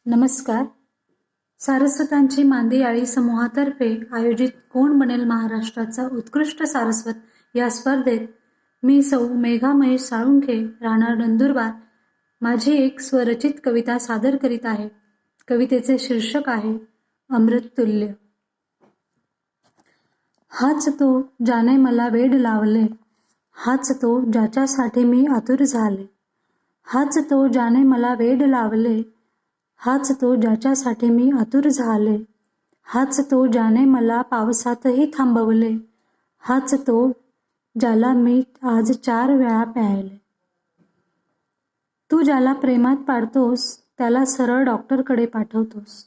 नमस्कार. सारस्वतांची मांदियाळी समूहातर्फे आयोजित कोण बनेल महाराष्ट्राचा उत्कृष्ट सारस्वत या स्पर्धेत मी सौ मेघा महेश साळुंखे, राहणार नंदुरबार, माझी एक स्वरचित कविता सादर करीत आहे. कवितेचे शीर्षक आहे अमृततुल्य. हाच तो ज्याने मला वेड लावले, हाच तो ज्याच्यासाठी मी आतुर झाले. हाच तो ज्याने मला वेड लावले, हाच तो ज्याच्यासाठी मी आतुर झाले. हाच तो ज्याने मला पावसातही थांबवले, हाच तो ज्याला मी आज 4 वेळा प्यायले. तू ज्याला प्रेमात पाडतोस त्याला सरळ डॉक्टरकडे पाठवतोस.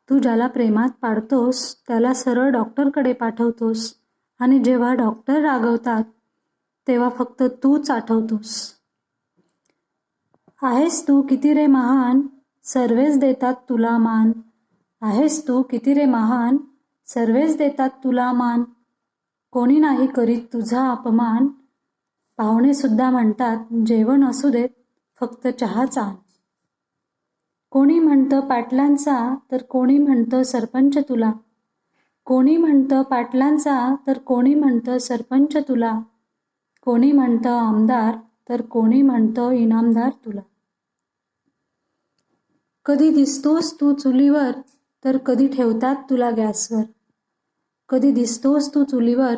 तू ज्याला प्रेमात पाडतोस त्याला सरळ डॉक्टरकडे पाठवतोस आणि जेव्हा डॉक्टर रागवतात तेव्हा फक्त तूच आठवतोस. आहेस तू किती रे महान, सर्वेच देतात तुला मान. आहेस तू किती रे महान, सर्वेच देतात तुला मान. कोणी नाही करीत तुझा अपमान, पाहुणे सुद्धा म्हणतात जेवण असू देत फक्त चहाच आण. कोणी म्हणतं पाटलांचा तर कोणी म्हणतं सरपंच तुला. कोणी म्हणतं पाटलांचा तर कोणी म्हणतं सरपंच तुला. कोणी म्हणतं आमदार तर कोणी म्हणतं इनामदार तुला. कधी दिसतोस तू चुलीवर तर कधी ठेवतात तुला गॅसवर. कधी दिसतोस तू चुलीवर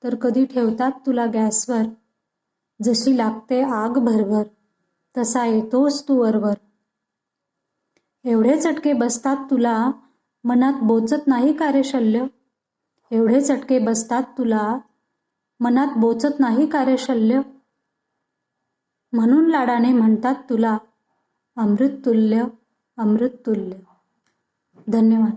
तर कधी ठेवतात तुला गॅसवर. जशी लागते आग भरभर तसा येतोस तू वरवर. एवढे चटके बसतात तुला मनात बोचत नाही का रे शल्य. एवढे चटके बसतात तुला मनात बोचत नाही का रे शल्य. म्हणून लाडाने म्हणतात तुला अमृततुल्य, अमृततुल्य. धन्यवाद.